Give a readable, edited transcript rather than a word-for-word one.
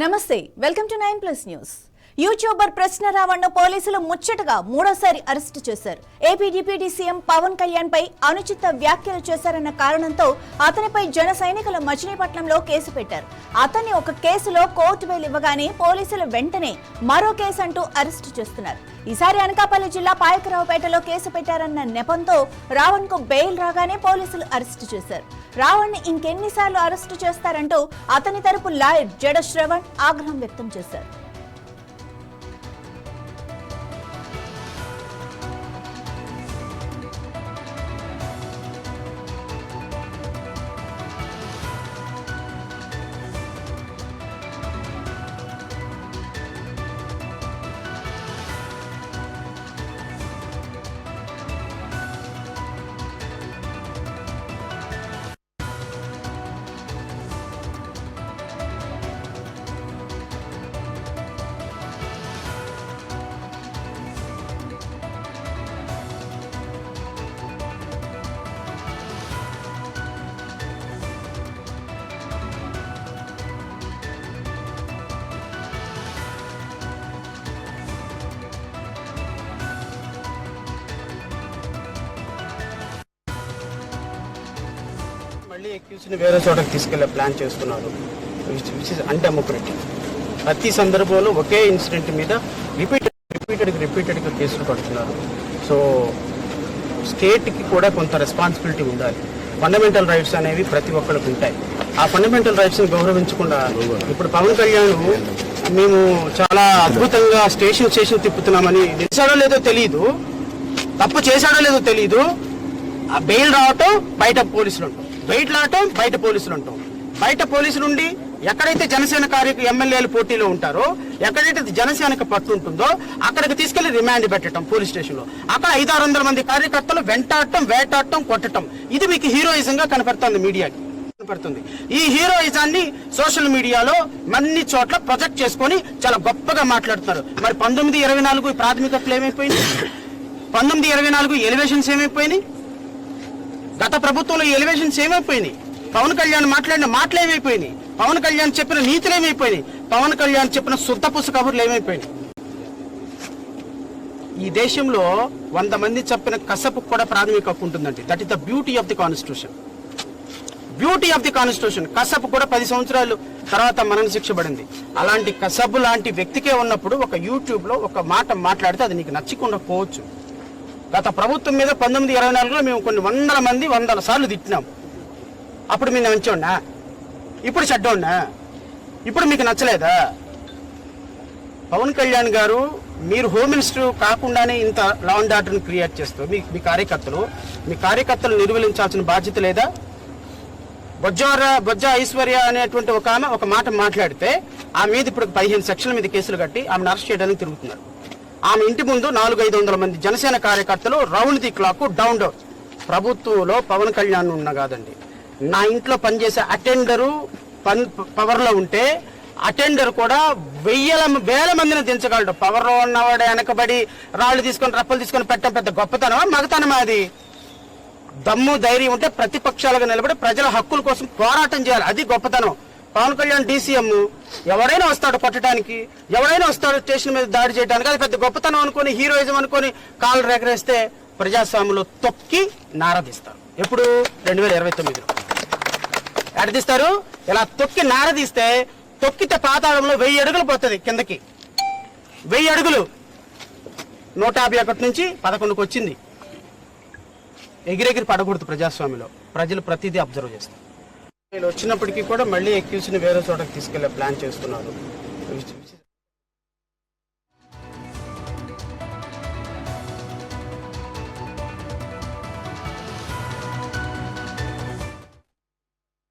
నమస్తే welcome to 9+ news. YouTuber ప్రశ్న రావణ్ను పోలీసులు ముచ్చటగా మూడోసారి అరెస్టు చేశారు. AP deputy CM Pawan Kalyan పై అనుచిత వ్యాఖ్యలు చేశారన్న కారణంతో అతనిపై జన సైనికుల మచిలీపట్నంలో కేసు పెట్టారు. అతన్ని ఒక కేసులో కోర్టు బెయిల్ ఇవ్వగానే పోలీసులు వెంటనే మరో కేసు అంటూ అరెస్టు చేస్తున్నారు. ఈసారి అనకాపల్లి జిల్లా పాయకరావుపేటలో కేసు పెట్టారన్న నెపంతో రావణ్ కు బెయిల్ రాగానే పోలీసులు అరెస్టు చేశారు. రావణ్ ఇంకెన్నిసార్లు అరెస్టు చేస్తారంటూ అతని తరపు లాయర్ జడ శ్రవణ్ ఆగ్రహం వ్యక్తం చేశారు. మళ్ళీ అక్యూజ్ని వేరే చోటకి తీసుకెళ్లే ప్లాన్ చేస్తున్నారు. Which is undemocratic. ప్రతి సందర్భంలో ఒకే ఇన్సిడెంట్ మీద రిపీటెడ్గా కేసులు కడుతున్నారు. సో స్టేట్కి కూడా కొంత రెస్పాన్సిబిలిటీ ఉండాలి. ఫండమెంటల్ రైట్స్ అనేవి ప్రతి ఒక్కరికి ఉంటాయి. ఆ ఫండమెంటల్ రైట్స్ని గౌరవించకుండా ఇప్పుడు పవన్ కళ్యాణ్ మేము చాలా అద్భుతంగా స్టేషన్ తిప్పుతున్నామని చేశాడో లేదో తెలియదు, తప్పు చేశాడో లేదో తెలియదు. ఆ బెయిల్ రావటం బయట పోలీసులు ఉంటాం, బెయిల్ రావటం బయట పోలీసులు ఉంటాం. బయట పోలీసులు ఉండి ఎక్కడైతే జనసేన ఎమ్మెల్యేలు పోటీలో ఉంటారో, ఎక్కడైతే జనసేనకు పట్టు ఉంటుందో అక్కడికి తీసుకెళ్లి రిమాండ్ పెట్టడం పోలీస్ స్టేషన్ లో. అక్కడ 500-600 మంది కార్యకర్తలు వెంటాడటం, వేటాడటం, కొట్టడం, ఇది మీకు హీరోయిజం గా కనపడుతుంది, మీడియాకి కనపడుతుంది. ఈ హీరోయిజాన్ని సోషల్ మీడియాలో అన్ని చోట్ల ప్రొజెక్ట్ చేసుకొని చాలా గొప్పగా మాట్లాడుతున్నారు. మరి 1924 ప్రాథమికతలు ఏమైపోయినాయి? 1924 ఎలివేషన్స్ ఏమైపోయినాయి? గత ప్రభుత్వంలో ఎలివేషన్స్ ఏమైపోయినాయి? పవన్ కళ్యాణ్ మాట్లాడిన మాటలు ఏమైపోయినాయి? పవన్ కళ్యాణ్ చెప్పిన నీతులు ఏమైపోయినాయి? పవన్ కళ్యాణ్ చెప్పిన శుద్ధ పుస్తక కబుర్లు ఏమైపోయినాయి? ఈ దేశంలో 100 మంది చెప్పిన కసపు కూడా ప్రాథమిక హక్కు ఉంటుందండి. That is the beauty of the constitution. Beauty of the constitution. కసపు కూడా 10 సంవత్సరాలు తర్వాత మరణ శిక్ష పడింది. అలాంటి కసబు లాంటి వ్యక్తికే ఉన్నప్పుడు ఒక యూట్యూబ్ లో ఒక మాట మాట్లాడితే అది నీకు నచ్చకుండా పోవచ్చు. గత ప్రభుత్వం మీద 1924లో మేము కొన్ని 100 మంది 100 సార్లు తిట్టినాం. అప్పుడు మీరు మంచోన్నా, ఇప్పుడు చెడ్డోన్నా, ఇప్పుడు మీకు నచ్చలేదా? పవన్ కళ్యాణ్ గారు, మీరు హోమ్ మినిస్టర్ కాకుండానే ఇంత లా అండ్ ఆర్డర్ని క్రియేట్ చేస్తూ మీ కార్యకర్తలు నిర్వహించాల్సిన బాధ్యత లేదా? బొజ్జ ఐశ్వర్య అనేటువంటి ఒక ఆమె ఒక మాట మాట్లాడితే ఆమె మీద ఇప్పుడు 15 సెక్షన్ల మీద కేసులు కట్టి ఆమెను అరెస్ట్ చేయడానికి తిరుగుతున్నారు. ఆమె ఇంటి ముందు 400-500 మంది జనసేన కార్యకర్తలు రౌండ్ ది క్లాక్ డౌన్. ప్రభుత్వంలో పవన్ కళ్యాణ్ ఉన్న కాదండి. నా ఇంట్లో పనిచేసే అటెండరు పవర్లో ఉంటే అటెండర్ కూడా వేల మందిని దించగలడు. పవర్లో ఉన్నవాడు వెనకబడి రాళ్ళు తీసుకొని రప్పలు తీసుకొని పెట్టడం పెద్ద గొప్పతనమా, మగతనమా? అది దమ్ము ధైర్యం ఉంటే ప్రతిపక్షాలుగా నిలబడి ప్రజల హక్కుల కోసం పోరాటం చేయాలి, అది గొప్పతనం. పవన్ కళ్యాణ్ డీసీఎం ఎవరైనా వస్తాడు కొట్టడానికి, ఎవరైనా వస్తాడు స్టేషన్ మీద దాడి చేయడానికి, అది పెద్ద గొప్పతనం అనుకుని హీరోయిజం అనుకుని కాళ్ళు రెగరేస్తే ప్రజాస్వామ్యంలో తొక్కి నారదీస్తారు. ఎప్పుడు? 2029లో ఎడదీస్తారు. ఇలా తొక్కి నారదీస్తే తొక్కితే పాతాళంలో 1000 అడుగులు పోతుంది కిందకి. 1000 అడుగులు 151 నుంచి 11కు వచ్చింది. ఎగిరెగిరి పడకూడదు ప్రజాస్వామ్యంలో. ప్రజలు ప్రతిదీ అబ్జర్వ్ చేస్తారు. వచ్చినప్పటికీ కూడా మళ్ళీ అక్యూజ్ని వేరే చోటకి తీసుకెళ్లే ప్లాన్ చేస్తున్నారు.